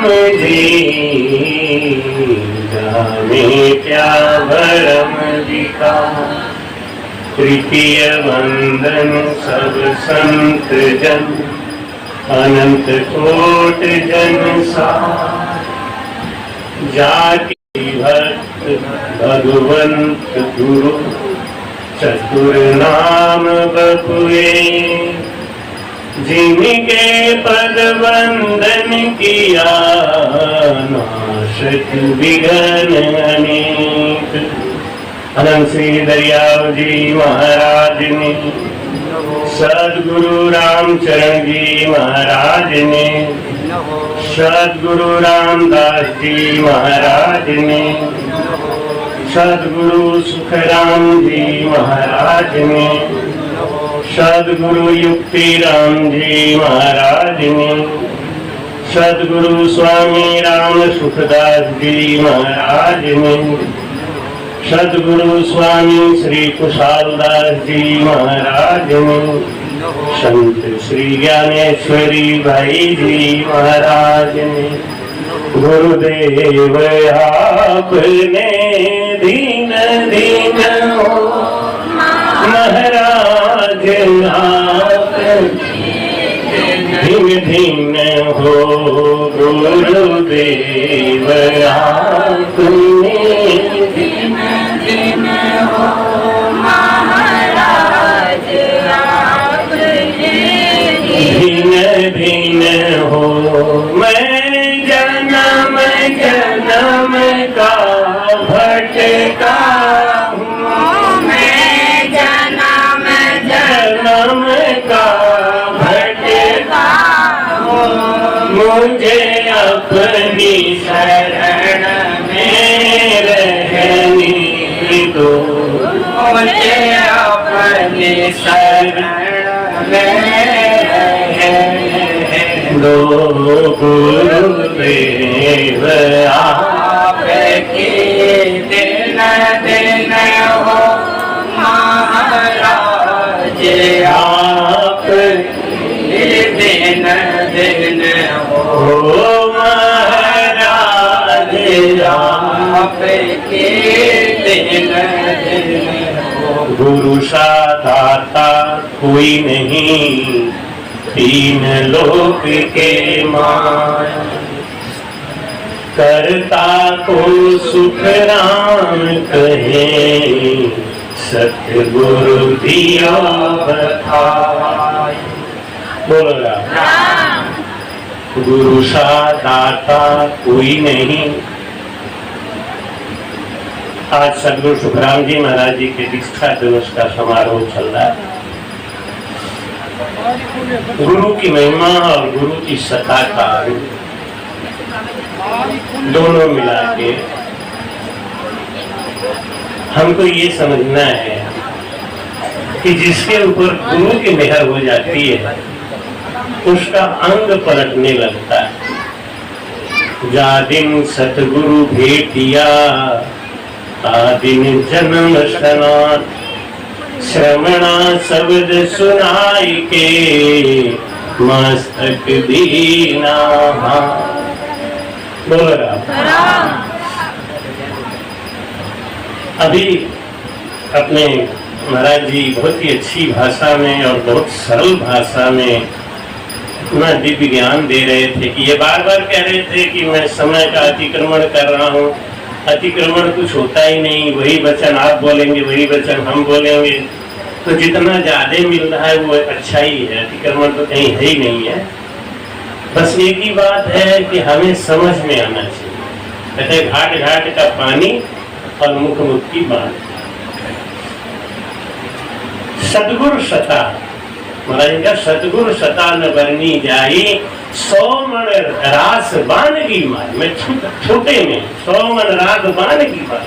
राम जी जाने क्या भरम दिखा। तृतीय वंदन सब संत जन अनंत कोट जन सा। जाति भक्त भगवंत गुरु चतुर नाम बपुए। जिनके पद वंदन किया नाशक विघ्न अनेक। अनंत श्री दरियाव जी महाराज ने, सदगुरु रामचरण जी महाराज ने, सदगुरु रामदास जी महाराज ने, सदगुरु सुखराम जी महाराज ने, सदगुरु युक्ति राम जी महाराज ने, सदगुरु स्वामी राम सुखदास जी महाराज ने, सदगुरु स्वामी श्री कुशालदास जी महाराज ने, संत श्री ज्ञानेश्वरी भाई जी महाराज ने। गुरुदेव आपने दीन दीन हो महाराज आप धीन धीन हो। गुरुदेव आपने दीन दीन हो महाराज आप धीन धीन हो। मैं जन्म जन्म का भटका हूँ, मैं जन्म जन्म का भटका हूँ। मुझे अपनी शरण में रहने दो, मुझे अपनी शरण में दो। गुरुदेव आपकी दिन दिन हो महाराज आप दिन दिन हो महाराज आपकी दिन दिन हो। गुरु सा दाता कोई नहीं तीन लोक के मान। करता को सुख राम कहे सत्य गुरु दिया बताए। बोलो राम। गुरु सा दाता कोई नहीं। आज सदगुरु सुखराम जी महाराज जी के दीक्षा दिवस का समारोह चल रहा है। गुरु की महिमा और गुरु की सत्ता का दोनों मिला के हमको ये समझना है कि जिसके ऊपर गुरु की मेहर हो जाती है उसका अंग पलटने लगता है। जा दिन सतगुरु भेटिया ता दिन जन्म सनात। श्रवणा शब्द सुनाई के मस्तक दीना। बोल रहा अभी अपने महाराज जी बहुत ही अच्छी भाषा में और बहुत सरल भाषा में अपना दिव्य ज्ञान दे रहे थे कि ये बार बार कह रहे थे कि मैं समय का अतिक्रमण कर रहा हूँ। अतिक्रमण कुछ होता ही नहीं, वही वचन आप बोलेंगे वही वचन हम बोलेंगे, तो जितना ज्यादा मिल रहा है वो अच्छा ही है। अतिक्रमण तो कहीं है ही नहीं है। बस एक ही बात है कि हमें समझ में आना चाहिए। कहते घाट घाट का पानी और मुख मुख की बात। सतगुरु सता महाराज का सतगुरु सता न बरनी जाई 100 मन रास बानगी मार। मैं छोटे में 100 मन रास बानगी मार।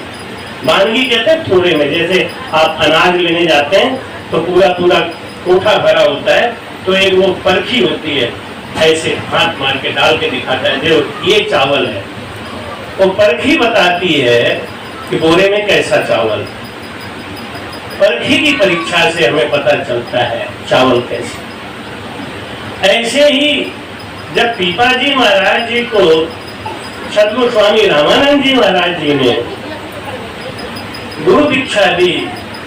बानगी कहते हैं थोड़े में। जैसे आप अनाज लेने जाते हैं तो पूरा पूरा कोठा भरा होता है, तो एक वो परखी होती है, ऐसे हाथ मार के डाल के दिखाता है जो ये चावल है। वो परखी बताती है कि बोरे में कैसा चावल। परखी की परीक्षा से हमें पता चलता है चावल कैसे। ऐसे ही जब पीपा जी महाराज जी को सदगुरु स्वामी रामानंद जी महाराज जी ने गुरु दीक्षा दी,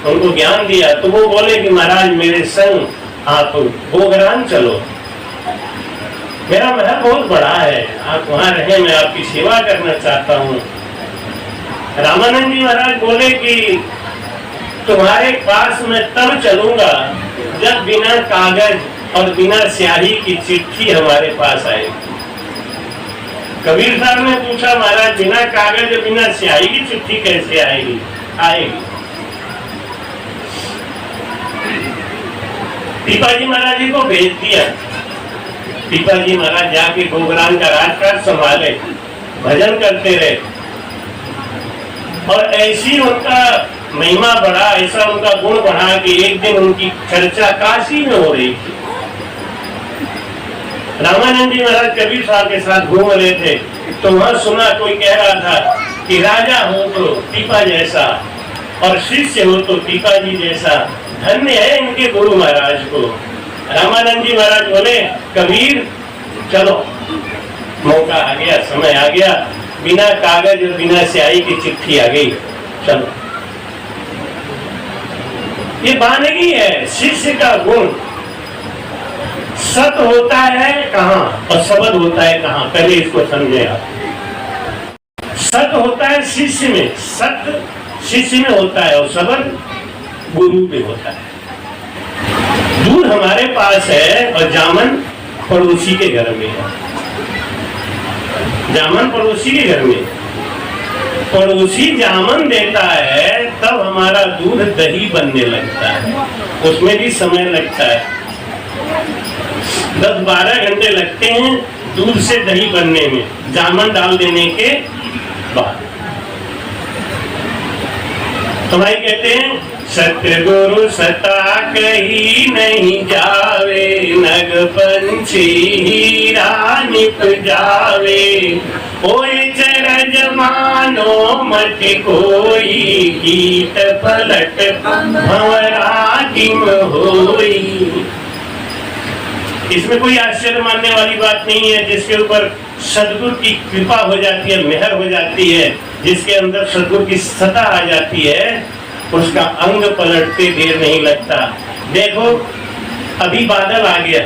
उनको ज्ञान दिया, तो वो बोले कि महाराज मेरे संग आप गोग्राम चलो, मेरा महल बहुत बड़ा है, आप वहां रहे, मैं आपकी सेवा करना चाहता हूँ। रामानंद जी महाराज बोले कि तुम्हारे पास मैं तब चलूंगा जब बिना कागज और बिना स्याही की चिट्ठी हमारे पास आएगी। कबीर साहब ने पूछा, महाराज बिना कागज और बिना स्याही की चिट्ठी कैसे आएगी? आएगी। पीपाजी महाराज जी को भेज दिया। पीपाजी महाराज जाके गोग्राम का राजकाज संभाले, भजन करते रहे, और ऐसी उनका महिमा बढ़ा, ऐसा उनका गुण बढ़ा कि एक दिन उनकी चर्चा काशी में हो रही थी। रामानंद जी महाराज कबीर साहब के साथ घूम रहे थे, तो वहां सुना कोई कह रहा था कि राजा हो तो पीपा जैसा और शिष्य हो तो पीपा जी जैसा, धन्य है इनके गुरु महाराज को। रामानंद जी महाराज बोले, कबीर चलो, मौका आ गया, समय आ गया, बिना कागज और बिना स्याही की चिट्ठी आ गई, चलो। ये बानगी है, शिष्य का गुण। सत होता है कहाँ और शब्द होता है कहाँ, पहले इसको समझे आप। सत होता है शिष्य में, सत शिष्य में होता है और शब्द गुरु में होता है। दूध हमारे पास है और जामन पड़ोसी के घर में है। जामन पड़ोसी के घर में, पड़ोसी जामन देता है तब हमारा दूध दही बनने लगता है, उसमें भी समय लगता है, 10-12 घंटे लगते हैं दूध से दही बनने में, जामन डाल देने के बाद। तो भाई कहते हैं, सतगुरु सता कही नहीं जावे, नग पंछी हीरा निप जावे, ओए चरज मानो मत कोई, कीट पलट भंवरा किम होई। इसमें कोई आश्चर्य मानने वाली बात नहीं है। जिसके ऊपर सदगुरु की कृपा हो जाती है, मेहर हो जाती है, जिसके अंदर सदगुरु की सत्ता आ जाती है, उसका अंग पलटते देर नहीं लगता। देखो अभी बादल आ गया,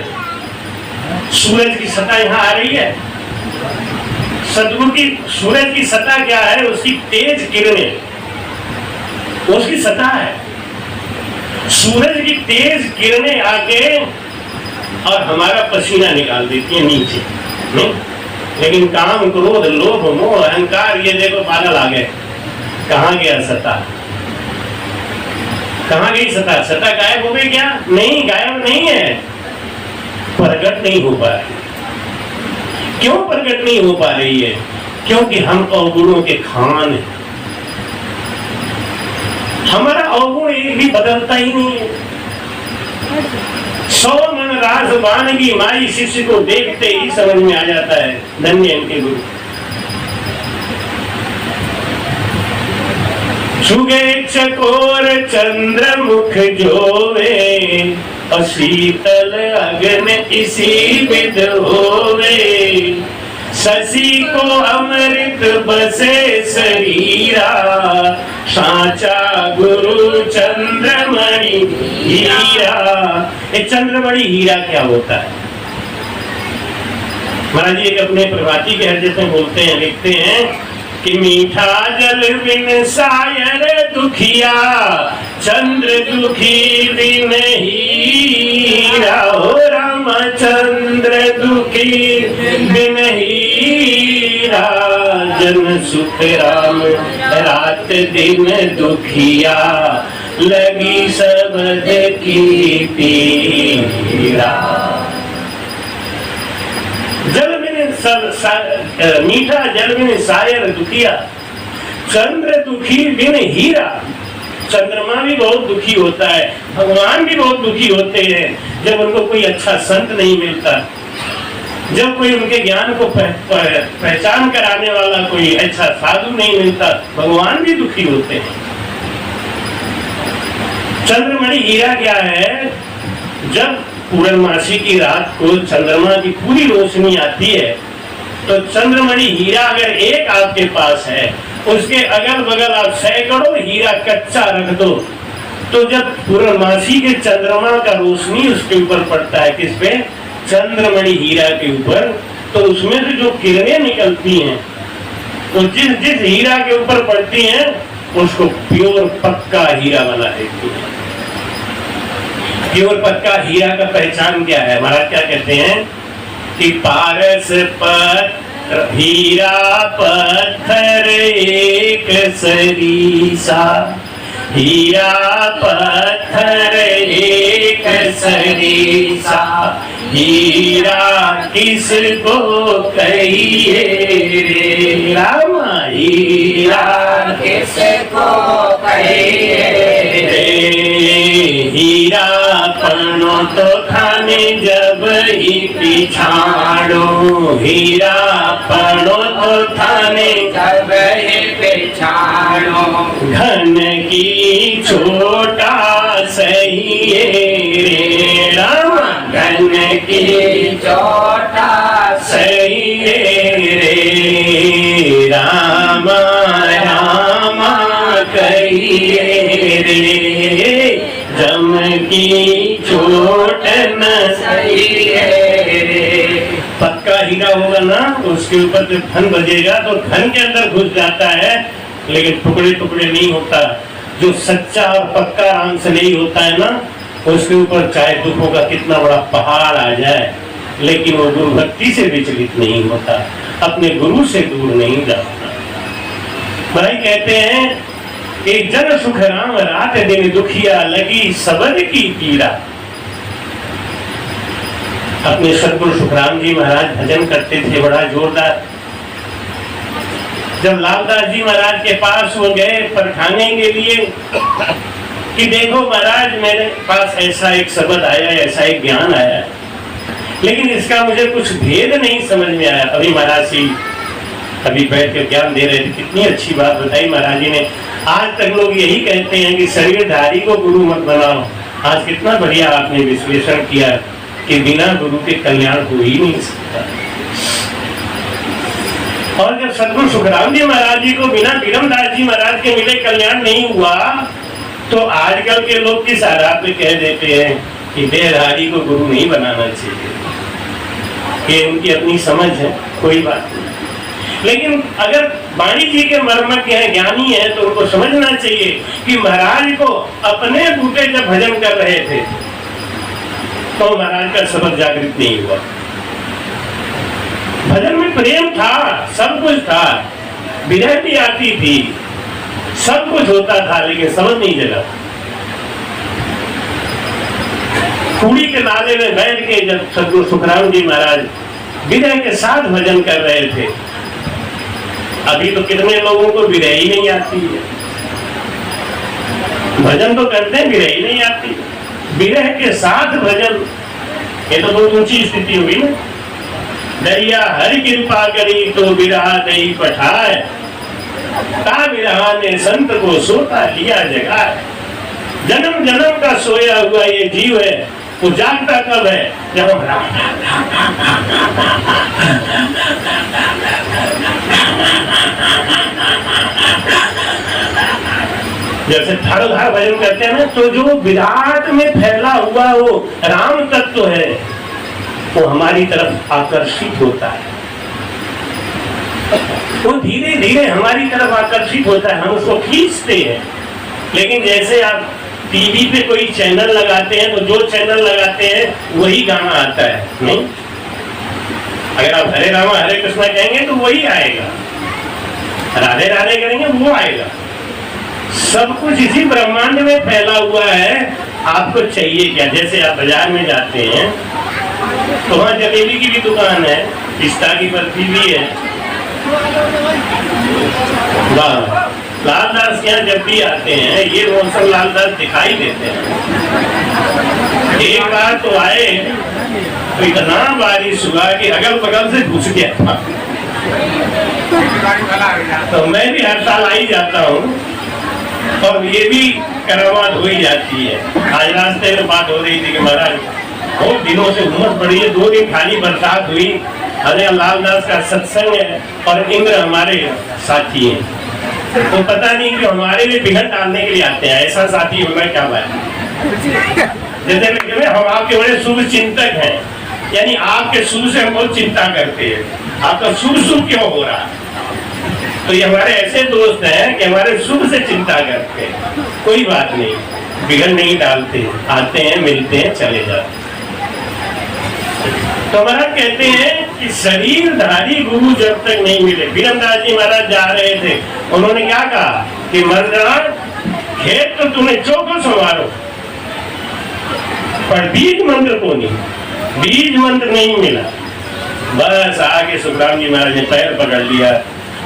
सूरज की सत्ता यहाँ आ रही है। सदगुरु की सूरज की सत्ता क्या है? उसकी तेज किरणें, उसकी सत्ता है। सूरज की तेज किरणें आके और हमारा पसीना निकाल देती है नीचे, नहीं? लेकिन काम, क्रोध, लोभ, मोह, अहंकार, ये देखो बादल आ गए, कहाँ गया सत्ता? कहाँ गई सत्ता? सत्ता गायब हो गई क्या? नहीं, गायब नहीं है, प्रकट नहीं हो पा रही। क्यों प्रकट नहीं हो पा रही है? क्योंकि हम अवगुणों के खान हैं। हमारा अवगुण एक भी बदलता ही नहीं है। 100 मन रास बानगी माई, शिष्य को देखते ही समझ में आ जाता है, धन्य इनके गुरु। छुगे चकोर चंद्रमुख जोवे, और शीतल अग्न इसी विध होवे, शशि को अमृत बसे शरीरा, साचा गुरु चंद्रमणि हीरा। ये चंद्रमणि हीरा क्या होता है? महाराज जी एक अपने प्रभाती के हृदय में बोलते हैं, लिखते हैं कि मीठा जल बिन सायर दुखिया, चंद्र दुखी बिन हीरा, हो रामचंद्र दुखी बिन हीरा, जन सुख राम रात दिन दुखिया, लगी सबद की पीरा। जल बिन मीठा जल बिन सायर दुखिया, चंद्र दुखी बिन हीरा। चंद्रमा भी बहुत दुखी होता है, भगवान भी बहुत दुखी होते हैं जब उनको कोई अच्छा संत नहीं मिलता, जब कोई उनके ज्ञान को पहचान कराने वाला कोई अच्छा साधु नहीं मिलता, भगवान भी दुखी होते हैं। चंद्रमणि हीरा क्या है? जब पूर्णमासी की रात को चंद्रमा की पूरी रोशनी आती है तो चंद्रमणि हीरा अगर एक आपके पास है, उसके अगल बगल आप सैकड़ों हीरा कच्चा रख दो, तो जब पूर्णमासी के चंद्रमा का रोशनी उसके ऊपर पड़ता है, किस पे? चंद्रमणि हीरा के ऊपर, तो उसमें से जो किरणें निकलती हैं तो जिस जिस हीरा के ऊपर पड़ती हैं उसको प्योर पक्का हीरा बना देती है। प्योर पक्का हीरा का पहचान क्या है? महाराज क्या कहते हैं कि पारस पत्थर हीरा पत्थर एक सरीसा, हीरा पत्थर एक सरीसा, हीरा किसको कहिए रे रामा, हीरा किसको कहिए रे। हीरा पनो तो खाने जब ही पिछाड़ो, हीरा पनो तो थाने जब ही पिछाड़ो, धन की छोटा सही रे रामा, धन की छोटा सही रे रामा, रामा कहिए रे, जम की चोट न सही रे। पक्का हीरा होगा ना, उसके ऊपर जब धन बजेगा तो धन के अंदर घुस जाता है, लेकिन टुकड़े टुकड़े नहीं होता। जो सच्चा और पक्का राम से नहीं होता है ना, उसके ऊपर चाहे दुखों का कितना बड़ा पहाड़ आ जाए, लेकिन वो गुरु भक्ति से विचलित नहीं होता, अपने गुरु से दूर नहीं जाता। भाई कहते हैं कि जन सुख राम रात दिन दुखिया, लगी सबद की पीड़ा। अपने सदगुरु सुखराम जी महाराज भजन करते थे बड़ा जोरदार। जब लालदास जी महाराज के पास वो गए परखाने के लिए कि देखो महाराज मेरे पास ऐसा एक शब्द आया, ऐसा एक ज्ञान आया, लेकिन इसका मुझे कुछ भेद नहीं समझ में आया। अभी महाराज जी अभी बैठ के ज्ञान दे रहे थे, कितनी अच्छी बात बताई महाराज जी ने। आज तक लोग यही कहते हैं कि शरीरधारी को गुरु मत बनाओ। आज कितना बढ़िया आपने विश्लेषण किया कि बिना गुरु के कल्याण हो ही नहीं सकता। और जब सदगुरु सुखराम जी महाराज जी को बिना बीरमदास जी महाराज के मिले कल्याण नहीं हुआ, तो आजकल के लोग किस आधार पे कह देते हैं कि देहधारी को गुरु नहीं बनाना चाहिए, ये उनकी अपनी समझ है, कोई बात नहीं। लेकिन अगर वाणी जी के मर्मज्ञ हैं, ज्ञानी है, तो उनको समझना चाहिए कि महाराज को अपने बूटे जब भजन कर रहे थे तो महाराज का शब्द जागृत नहीं हुआ। भजन में प्रेम था, सब कुछ था, विरह भी आती थी, सब कुछ होता था, लेकिन समझ नहीं जगा। कुड़ी के नाले में बैठ के जब सदगुरु सुखराम जी महाराज विरह के साथ भजन कर रहे थे, अभी तो कितने लोगों को विरह ही नहीं आती है। भजन तो करते हैं, विरह ही नहीं आती। विरह के साथ भजन, ये तो बहुत ऊंची स्थिति हुई ना। दरिया हरि कृपा करी तो विरहा दई पठाए, ता विरहा ने संत को सोता लिया जगाए। जन्म जन्म का सोया हुआ ये जीव है, वो जागता कब है? जब हम जैसे ठाड़ोधार भजन करते हैं ना, तो जो विराट में फैला हुआ वो राम तत्व है, वो हमारी तरफ आकर्षित होता है, वो धीरे धीरे हमारी तरफ आकर्षित होता है, हम उसको खींचते हैं। लेकिन जैसे आप टीवी पे कोई चैनल लगाते हैं, तो जो चैनल लगाते हैं वही गाना आता है, नहीं? अगर आप हरे रामा हरे कृष्णा कहेंगे तो वही आएगा, राधे राधे करेंगे वो आएगा। सब कुछ इसी ब्रह्मांड में फैला हुआ है। आपको चाहिए क्या? जैसे आप बाजार में जाते हैं तो वहाँ जलेबी की भी दुकान है, पिस्ता की बर्फी भी है। वाह, लालदास यहाँ जब भी आते हैं ये मौसम लालदास दिखाई देते हैं। एक बार तो आए तो इतना बारिश हुआ कि अगल बगल से घुस गया था। तो मैं भी हर साल आ ही जाता हूँ, और ये भी करामात हो ही जाती है। आज रास्ते में बात हो रही थी कि महाराज बहुत दिनों से उमस पड़ी है, 2 दिन खाली बरसात हुई, अरे लालदास का सत्संग है और इंद्र हमारे साथी हैं, तो पता नहीं कि हमारे लिए बिघड़ डालने के लिए आते हैं। ऐसा साथी होना क्या बात है। जैसे हम आपके बड़े शुभ चिंतक हैं, यानी आपके शुभ से हम बहुत चिंता करते हैं, आपका शुभ क्यों हो रहा। तो ये हमारे ऐसे दोस्त हैं कि हमारे शुभ से चिंता करते हैं। कोई बात नहीं, बिगड़ नहीं डालते, आते हैं, मिलते हैं, चले जाते। तो महाराज कहते हैं कि शरीरधारी गुरु जब तक नहीं मिले। बीरमदास जी महाराज जा रहे थे, उन्होंने क्या कहा कि मर्दान खेत तो तुम्हें चौको संवारो, पर बीज मंत्र को नहीं, बीज मंत्र नहीं मिला। बस आगे सुखराम जी महाराज ने पैर पकड़ लिया।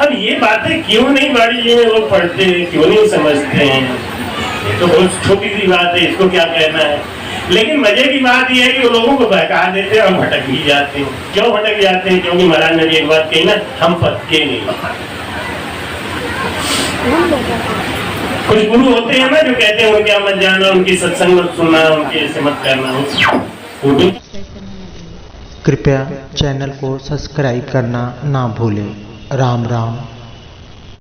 अब ये बातें क्यों नहीं बाड़ी जी में लोग पढ़ते हैं, क्यों नहीं समझते हैं, ये तो बहुत छोटी सी बात है, इसको क्या कहना है। लेकिन मजे की बात यह है कि वो लोगों को बहका देते हैं, हम भटक भी जाते हैं। क्यों भटक जाते हैं? क्योंकि महाराज ने भी एक बात कही ना, हम पक्के नहीं। कुछ गुरु होते हैं ना जो कहते हैं उनके मत जाना, उनकी सत्संग मत सुनना, उनके ऐसे मत करना। कृपया चैनल को सब्सक्राइब करना ना भूलें। राम राम।